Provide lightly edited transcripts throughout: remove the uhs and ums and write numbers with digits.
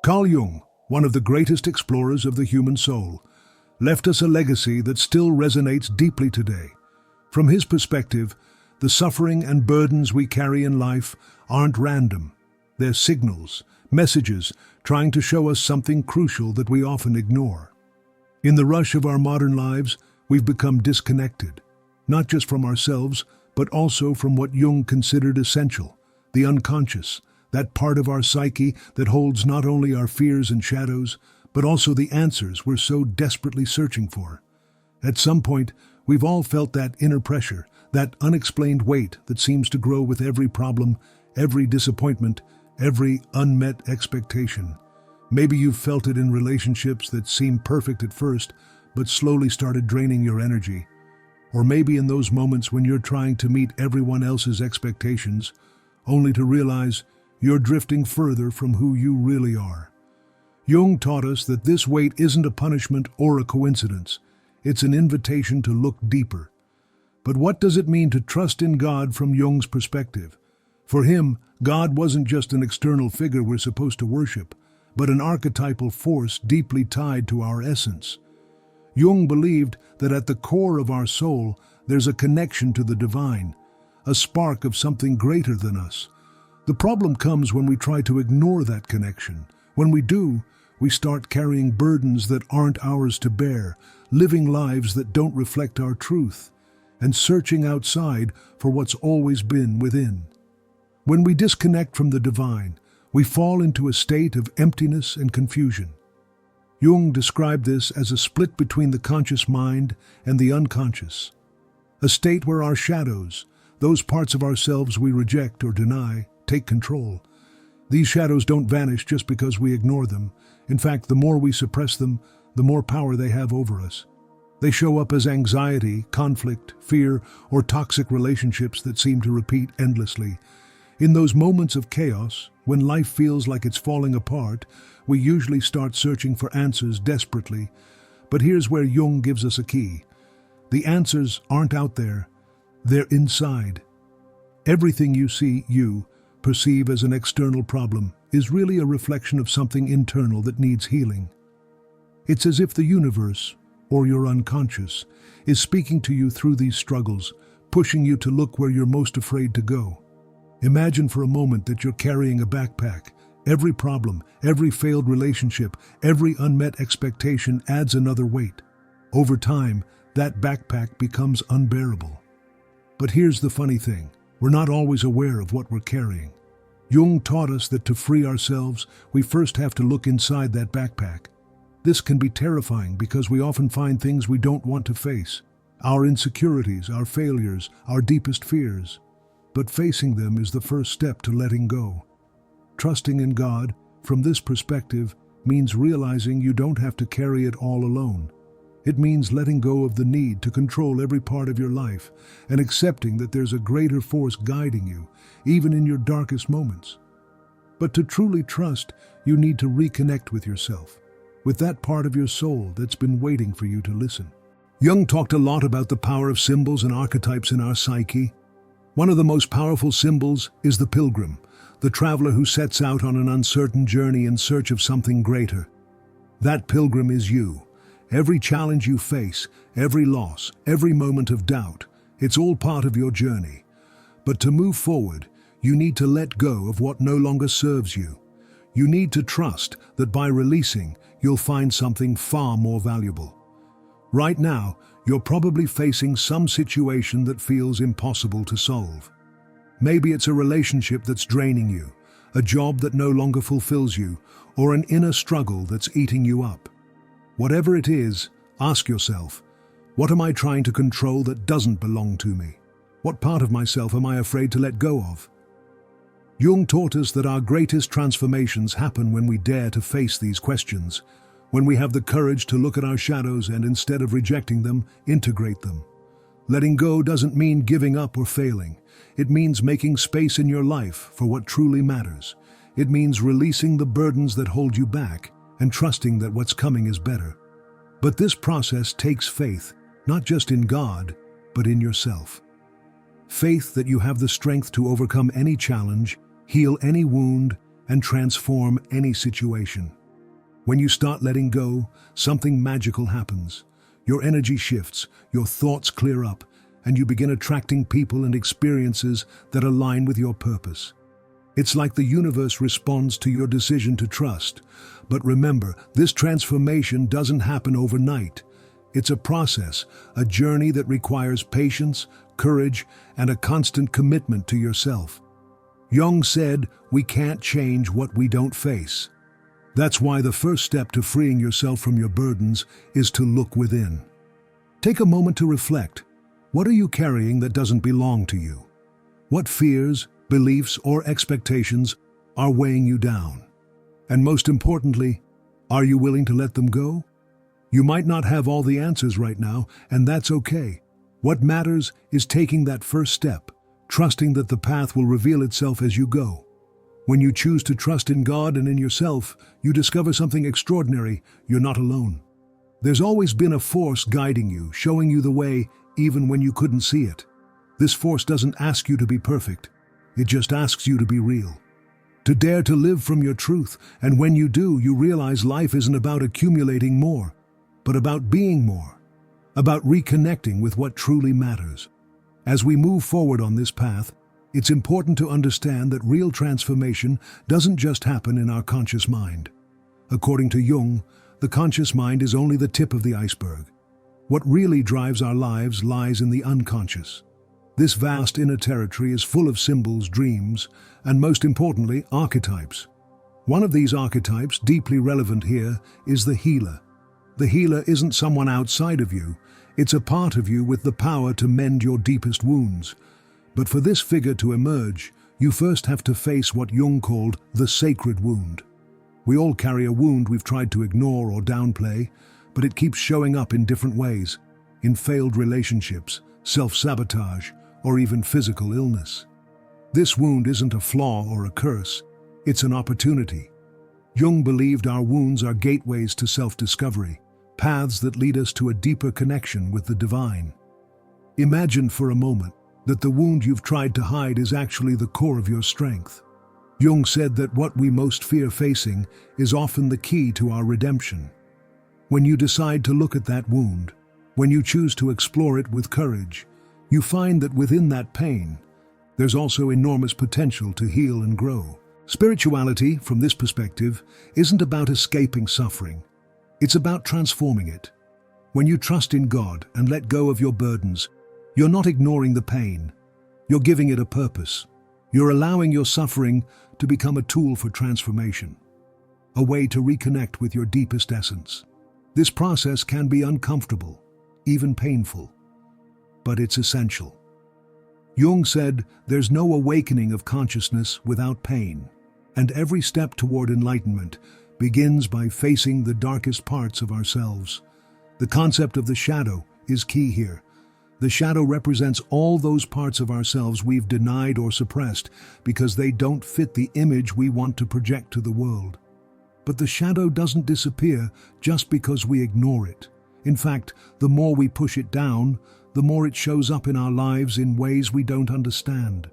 Carl Jung, one of the greatest explorers of the human soul, left us a legacy that still resonates deeply today. From his perspective, the suffering and burdens we carry in life aren't random. They're signals, messages trying to show us something crucial that we often ignore. In the rush of our modern lives, we've become disconnected, not just from ourselves, but also from what Jung considered essential, the unconscious, that part of our psyche that holds not only our fears and shadows, but also the answers we're so desperately searching for. At some point, we've all felt that inner pressure, that unexplained weight that seems to grow with every problem, every disappointment, every unmet expectation. Maybe you've felt it in relationships that seem perfect at first, but slowly started draining your energy. Or maybe in those moments when you're trying to meet everyone else's expectations, only to realize you're drifting further from who you really are. Jung taught us that this weight isn't a punishment or a coincidence. It's an invitation to look deeper. But what does it mean to trust in God from Jung's perspective? For him, God wasn't just an external figure we're supposed to worship, but an archetypal force deeply tied to our essence. Jung believed that at the core of our soul, there's a connection to the divine, a spark of something greater than us. The problem comes when we try to ignore that connection. When we do, we start carrying burdens that aren't ours to bear, living lives that don't reflect our truth, and searching outside for what's always been within. When we disconnect from the divine, we fall into a state of emptiness and confusion. Jung described this as a split between the conscious mind and the unconscious, a state where our shadows, those parts of ourselves we reject or deny, take control. These shadows don't vanish just because we ignore them. In fact, the more we suppress them, the more power they have over us. They show up as anxiety, conflict, fear, or toxic relationships that seem to repeat endlessly. In those moments of chaos, when life feels like it's falling apart, we usually start searching for answers desperately. But here's where Jung gives us a key. The answers aren't out there, they're inside. Everything you perceive as an external problem is really a reflection of something internal that needs healing. It's as if the universe, or your unconscious, is speaking to you through these struggles, pushing you to look where you're most afraid to go. Imagine for a moment that you're carrying a backpack. Every problem, every failed relationship, every unmet expectation adds another weight. Over time, that backpack becomes unbearable. But here's the funny thing. We're not always aware of what we're carrying. Jung taught us that to free ourselves, we first have to look inside that backpack. This can be terrifying because we often find things we don't want to face. Our insecurities, our failures, our deepest fears. But facing them is the first step to letting go. Trusting in God, from this perspective, means realizing you don't have to carry it all alone. It means letting go of the need to control every part of your life and accepting that there's a greater force guiding you, even in your darkest moments. But to truly trust, you need to reconnect with yourself, with that part of your soul that's been waiting for you to listen. Jung talked a lot about the power of symbols and archetypes in our psyche. One of the most powerful symbols is the pilgrim, the traveler who sets out on an uncertain journey in search of something greater. That pilgrim is you. Every challenge you face, every loss, every moment of doubt, it's all part of your journey. But to move forward, you need to let go of what no longer serves you. You need to trust that by releasing, you'll find something far more valuable. Right now, you're probably facing some situation that feels impossible to solve. Maybe it's a relationship that's draining you, a job that no longer fulfills you, or an inner struggle that's eating you up. Whatever it is, ask yourself, what am I trying to control that doesn't belong to me? What part of myself am I afraid to let go of? Jung taught us that our greatest transformations happen when we dare to face these questions, when we have the courage to look at our shadows and instead of rejecting them, integrate them. Letting go doesn't mean giving up or failing. It means making space in your life for what truly matters. It means releasing the burdens that hold you back and trusting that what's coming is better. But this process takes faith, not just in God, but in yourself. Faith that you have the strength to overcome any challenge, heal any wound, and transform any situation. When you start letting go, something magical happens. Your energy shifts, your thoughts clear up, and you begin attracting people and experiences that align with your purpose. It's like the universe responds to your decision to trust. But remember, this transformation doesn't happen overnight. It's a process, a journey that requires patience, courage, and a constant commitment to yourself. Jung said, "We can't change what we don't face." That's why the first step to freeing yourself from your burdens is to look within. Take a moment to reflect. What are you carrying that doesn't belong to you? What fears, beliefs, or expectations are weighing you down? And most importantly, are you willing to let them go? You might not have all the answers right now, and that's okay. What matters is taking that first step, trusting that the path will reveal itself as you go. When you choose to trust in God and in yourself, you discover something extraordinary. You're not alone. There's always been a force guiding you, showing you the way, even when you couldn't see it. This force doesn't ask you to be perfect. It just asks you to be real. To dare to live from your truth, and when you do, you realize life isn't about accumulating more, but about being more, about reconnecting with what truly matters. As we move forward on this path, it's important to understand that real transformation doesn't just happen in our conscious mind. According to Jung, the conscious mind is only the tip of the iceberg. What really drives our lives lies in the unconscious. This vast inner territory is full of symbols, dreams, and most importantly, archetypes. One of these archetypes, deeply relevant here, is the healer. The healer isn't someone outside of you, it's a part of you with the power to mend your deepest wounds. But for this figure to emerge, you first have to face what Jung called the sacred wound. We all carry a wound we've tried to ignore or downplay, but it keeps showing up in different ways, in failed relationships, self-sabotage, or even physical illness. This wound isn't a flaw or a curse, it's an opportunity. Jung believed our wounds are gateways to self-discovery, paths that lead us to a deeper connection with the divine. Imagine for a moment that the wound you've tried to hide is actually the core of your strength. Jung said that what we most fear facing is often the key to our redemption. When you decide to look at that wound, when you choose to explore it with courage, you find that within that pain, there's also enormous potential to heal and grow. Spirituality, from this perspective, isn't about escaping suffering. It's about transforming it. When you trust in God and let go of your burdens, you're not ignoring the pain. You're giving it a purpose. You're allowing your suffering to become a tool for transformation, a way to reconnect with your deepest essence. This process can be uncomfortable, even painful, but it's essential. Jung said, "There's no awakening of consciousness without pain," and every step toward enlightenment begins by facing the darkest parts of ourselves. The concept of the shadow is key here. The shadow represents all those parts of ourselves we've denied or suppressed because they don't fit the image we want to project to the world. But the shadow doesn't disappear just because we ignore it. In fact, the more we push it down, the more it shows up in our lives in ways we don't understand.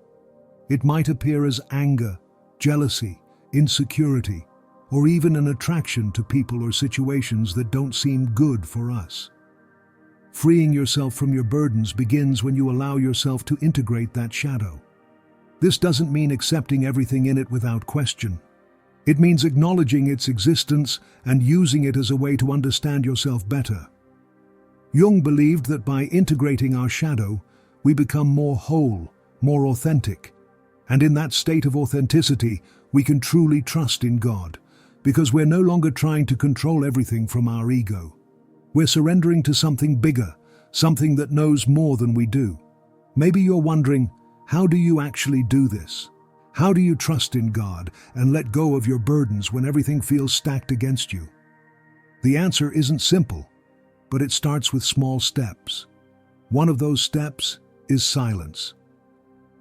It might appear as anger, jealousy, insecurity, or even an attraction to people or situations that don't seem good for us. Freeing yourself from your burdens begins when you allow yourself to integrate that shadow. This doesn't mean accepting everything in it without question. It means acknowledging its existence and using it as a way to understand yourself better. Jung believed that by integrating our shadow, we become more whole, more authentic. And in that state of authenticity, we can truly trust in God, because we're no longer trying to control everything from our ego. We're surrendering to something bigger, something that knows more than we do. Maybe you're wondering, how do you actually do this? How do you trust in God and let go of your burdens when everything feels stacked against you? The answer isn't simple, but it starts with small steps. One of those steps is silence.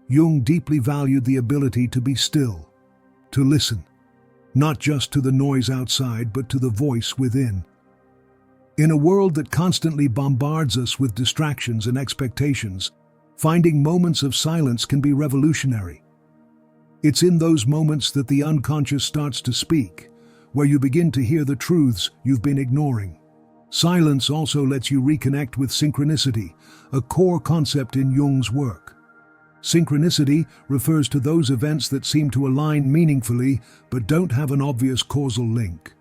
Jung deeply valued the ability to be still, to listen, not just to the noise outside, but to the voice within. In a world that constantly bombards us with distractions and expectations, finding moments of silence can be revolutionary. It's in those moments that the unconscious starts to speak, where you begin to hear the truths you've been ignoring. Silence also lets you reconnect with synchronicity, a core concept in Jung's work. Synchronicity refers to those events that seem to align meaningfully but don't have an obvious causal link.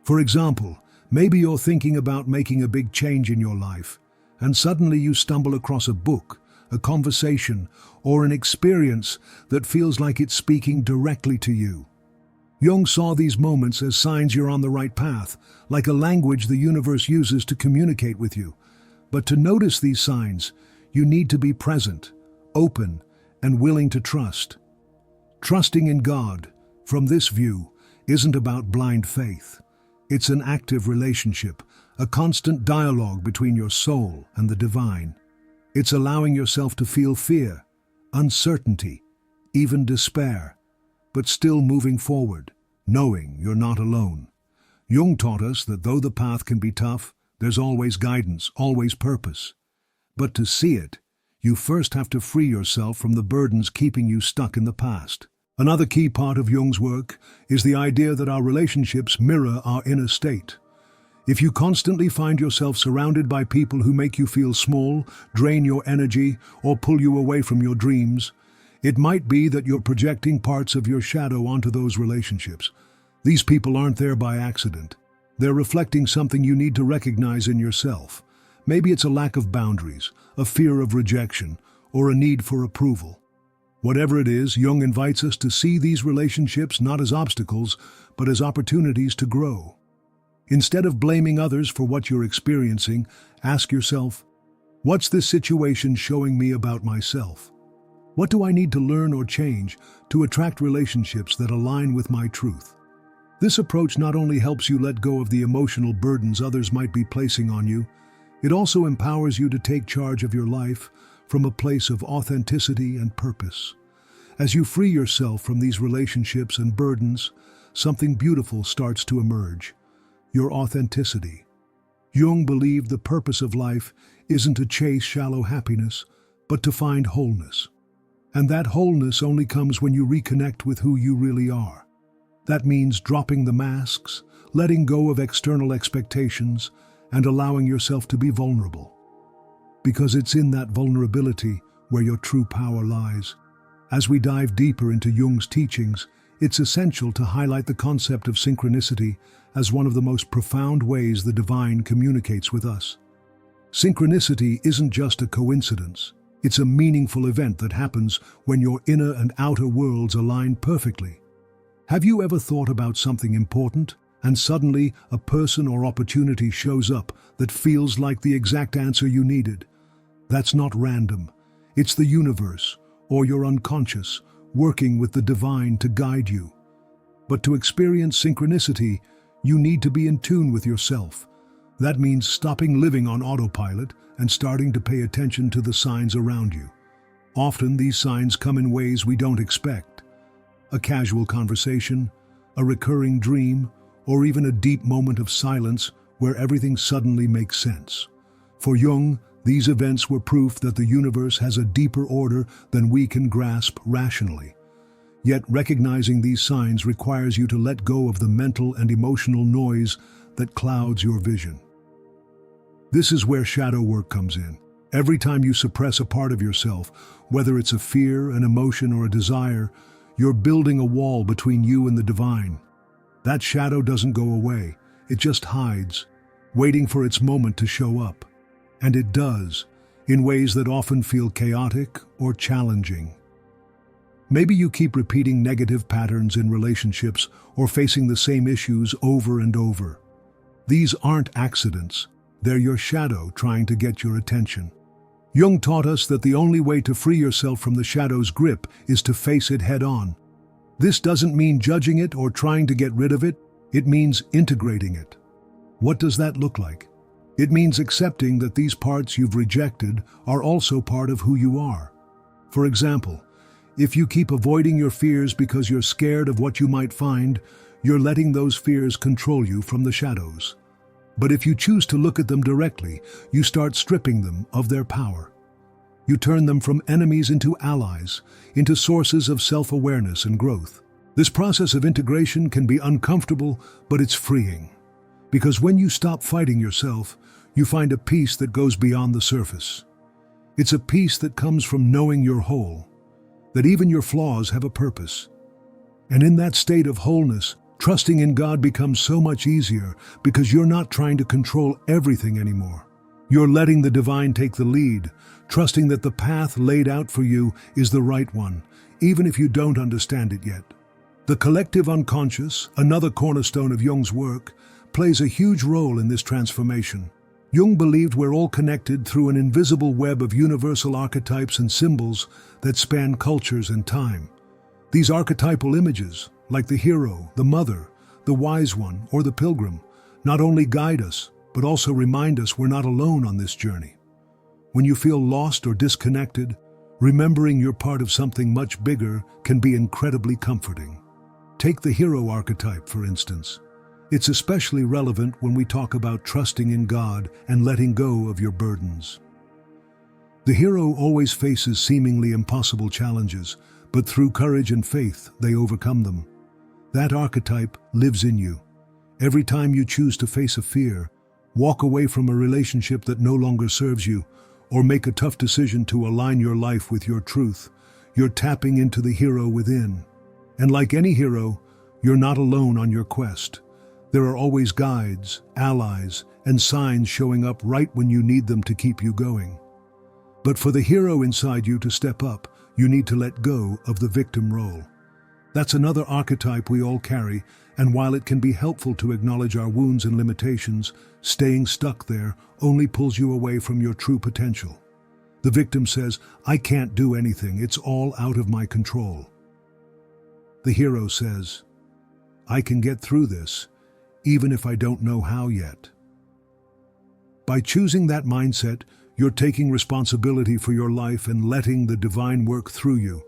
For example, maybe you're thinking about making a big change in your life, and suddenly you stumble across a book, a conversation, or an experience that feels like it's speaking directly to you. Jung saw these moments as signs you're on the right path, like a language the universe uses to communicate with you. But to notice these signs, you need to be present, open, and willing to trust. Trusting in God, from this view, isn't about blind faith. It's an active relationship, a constant dialogue between your soul and the divine. It's allowing yourself to feel fear, uncertainty, even despair, but still moving forward, knowing you're not alone. Jung taught us that though the path can be tough, there's always guidance, always purpose. But to see it, you first have to free yourself from the burdens keeping you stuck in the past. Another key part of Jung's work is the idea that our relationships mirror our inner state. If you constantly find yourself surrounded by people who make you feel small, drain your energy, or pull you away from your dreams, it might be that you're projecting parts of your shadow onto those relationships. These people aren't there by accident. They're reflecting something you need to recognize in yourself. Maybe it's a lack of boundaries, a fear of rejection, or a need for approval. Whatever it is, Jung invites us to see these relationships not as obstacles, but as opportunities to grow. Instead of blaming others for what you're experiencing, ask yourself, what's this situation showing me about myself? What do I need to learn or change to attract relationships that align with my truth? This approach not only helps you let go of the emotional burdens others might be placing on you, it also empowers you to take charge of your life from a place of authenticity and purpose. As you free yourself from these relationships and burdens, something beautiful starts to emerge: your authenticity. Jung believed the purpose of life isn't to chase shallow happiness, but to find wholeness. And that wholeness only comes when you reconnect with who you really are. That means dropping the masks, letting go of external expectations, and allowing yourself to be vulnerable. Because it's in that vulnerability where your true power lies. As we dive deeper into Jung's teachings, it's essential to highlight the concept of synchronicity as one of the most profound ways the divine communicates with us. Synchronicity isn't just a coincidence. It's a meaningful event that happens when your inner and outer worlds align perfectly. Have you ever thought about something important, and suddenly a person or opportunity shows up that feels like the exact answer you needed? That's not random. It's the universe, or your unconscious, working with the divine to guide you. But to experience synchronicity, you need to be in tune with yourself. That means stopping living on autopilot and starting to pay attention to the signs around you. Often these signs come in ways we don't expect. A casual conversation, a recurring dream, or even a deep moment of silence where everything suddenly makes sense. For Jung, these events were proof that the universe has a deeper order than we can grasp rationally. Yet recognizing these signs requires you to let go of the mental and emotional noise that clouds your vision. This is where shadow work comes in. Every time you suppress a part of yourself, whether it's a fear, an emotion, or a desire, you're building a wall between you and the divine. That shadow doesn't go away. It just hides, waiting for its moment to show up. And it does, in ways that often feel chaotic or challenging. Maybe you keep repeating negative patterns in relationships or facing the same issues over and over. These aren't accidents. They're your shadow trying to get your attention. Jung taught us that the only way to free yourself from the shadow's grip is to face it head-on. This doesn't mean judging it or trying to get rid of it. It means integrating it. What does that look like? It means accepting that these parts you've rejected are also part of who you are. For example, if you keep avoiding your fears because you're scared of what you might find, you're letting those fears control you from the shadows. But if you choose to look at them directly, you start stripping them of their power. You turn them from enemies into allies, into sources of self-awareness and growth. This process of integration can be uncomfortable, but it's freeing. Because when you stop fighting yourself, you find a peace that goes beyond the surface. It's a peace that comes from knowing you're whole, that even your flaws have a purpose. And in that state of wholeness, trusting in God becomes so much easier because you're not trying to control everything anymore. You're letting the divine take the lead, trusting that the path laid out for you is the right one, even if you don't understand it yet. The collective unconscious, another cornerstone of Jung's work, plays a huge role in this transformation. Jung believed we're all connected through an invisible web of universal archetypes and symbols that span cultures and time. These archetypal images, like the hero, the mother, the wise one, or the pilgrim, not only guide us, but also remind us we're not alone on this journey. When you feel lost or disconnected, remembering you're part of something much bigger can be incredibly comforting. Take the hero archetype, for instance. It's especially relevant when we talk about trusting in God and letting go of your burdens. The hero always faces seemingly impossible challenges, but through courage and faith, they overcome them. That archetype lives in you. Every time you choose to face a fear, walk away from a relationship that no longer serves you, or make a tough decision to align your life with your truth, you're tapping into the hero within. And like any hero, you're not alone on your quest. There are always guides, allies, and signs showing up right when you need them to keep you going. But for the hero inside you to step up, you need to let go of the victim role. That's another archetype we all carry, and while it can be helpful to acknowledge our wounds and limitations, staying stuck there only pulls you away from your true potential. The victim says, "I can't do anything, it's all out of my control." The hero says, "I can get through this, even if I don't know how yet." By choosing that mindset, you're taking responsibility for your life and letting the divine work through you.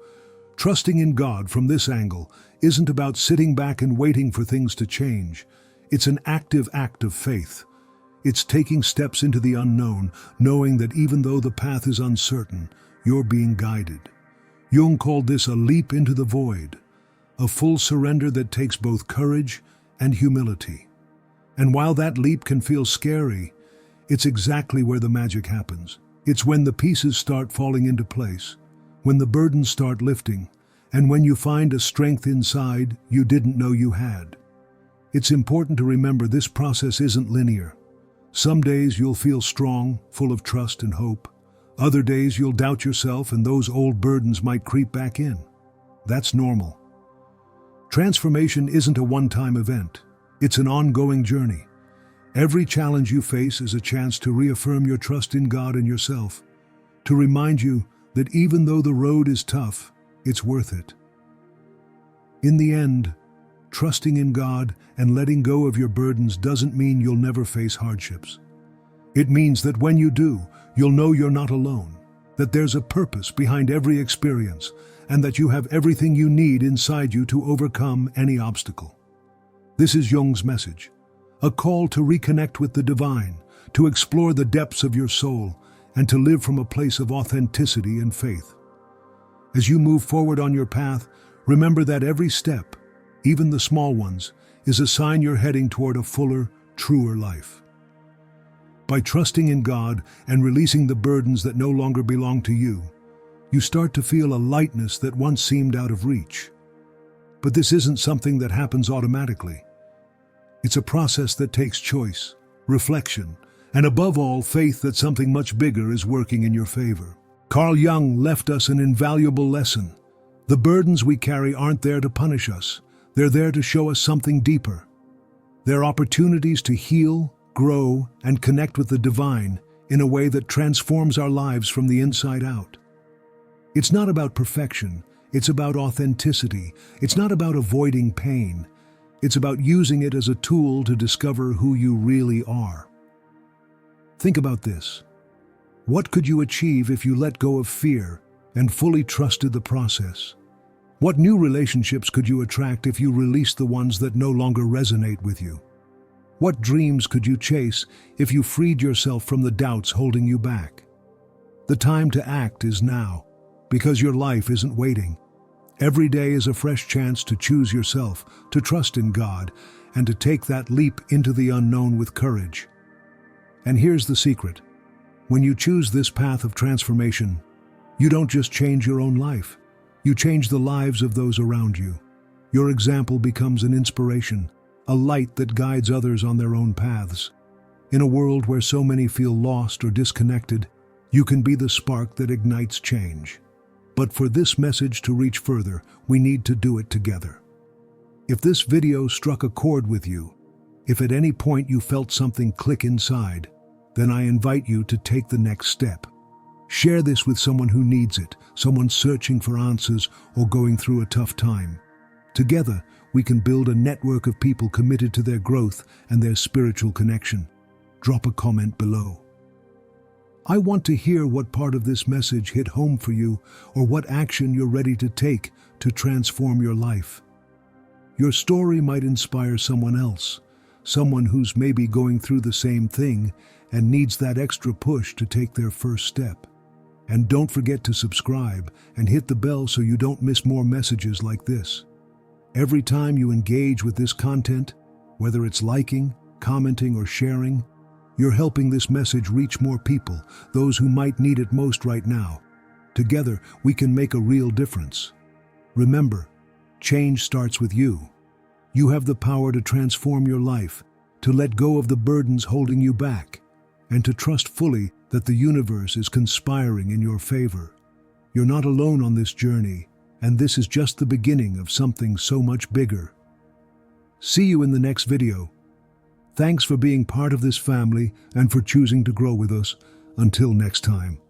Trusting in God from this angle isn't about sitting back and waiting for things to change. It's an active act of faith. It's taking steps into the unknown, knowing that even though the path is uncertain, you're being guided. Jung called this a leap into the void, a full surrender that takes both courage and humility. And while that leap can feel scary, it's exactly where the magic happens. It's when the pieces start falling into place, when the burdens start lifting, and when you find a strength inside you didn't know you had. It's important to remember this process isn't linear. Some days you'll feel strong, full of trust and hope. Other days you'll doubt yourself and those old burdens might creep back in. That's normal. Transformation isn't a one-time event. It's an ongoing journey. Every challenge you face is a chance to reaffirm your trust in God and yourself, to remind you that even though the road is tough, it's worth it. In the end, trusting in God and letting go of your burdens doesn't mean you'll never face hardships. It means that when you do, you'll know you're not alone, that there's a purpose behind every experience, and that you have everything you need inside you to overcome any obstacle. This is Jung's message, a call to reconnect with the divine, to explore the depths of your soul, and to live from a place of authenticity and faith. As you move forward on your path, remember that every step, even the small ones, is a sign you're heading toward a fuller, truer life. By trusting in God and releasing the burdens that no longer belong to you, you start to feel a lightness that once seemed out of reach. But this isn't something that happens automatically. It's a process that takes choice, reflection, and above all, faith that something much bigger is working in your favor. Carl Jung left us an invaluable lesson. The burdens we carry aren't there to punish us. They're there to show us something deeper. They're opportunities to heal, grow, and connect with the divine in a way that transforms our lives from the inside out. It's not about perfection. It's about authenticity. It's not about avoiding pain. It's about using it as a tool to discover who you really are. Think about this. What could you achieve if you let go of fear and fully trusted the process? What new relationships could you attract if you released the ones that no longer resonate with you? What dreams could you chase if you freed yourself from the doubts holding you back? The time to act is now, because your life isn't waiting. Every day is a fresh chance to choose yourself, to trust in God, and to take that leap into the unknown with courage. And here's the secret. When you choose this path of transformation, you don't just change your own life. You change the lives of those around you. Your example becomes an inspiration, a light that guides others on their own paths. In a world where so many feel lost or disconnected, you can be the spark that ignites change. But for this message to reach further, we need to do it together. If this video struck a chord with you, if at any point you felt something click inside, then I invite you to take the next step. Share this with someone who needs it, someone searching for answers or going through a tough time. Together, we can build a network of people committed to their growth and their spiritual connection. Drop a comment below. I want to hear what part of this message hit home for you or what action you're ready to take to transform your life. Your story might inspire someone else, someone who's maybe going through the same thing and needs that extra push to take their first step. And don't forget to subscribe and hit the bell so you don't miss more messages like this. Every time you engage with this content, whether it's liking, commenting, or sharing, you're helping this message reach more people, those who might need it most right now. Together, we can make a real difference. Remember, change starts with you. You have the power to transform your life, to let go of the burdens holding you back, and to trust fully that the universe is conspiring in your favor. You're not alone on this journey, and this is just the beginning of something so much bigger. See you in the next video. Thanks for being part of this family and for choosing to grow with us. Until next time.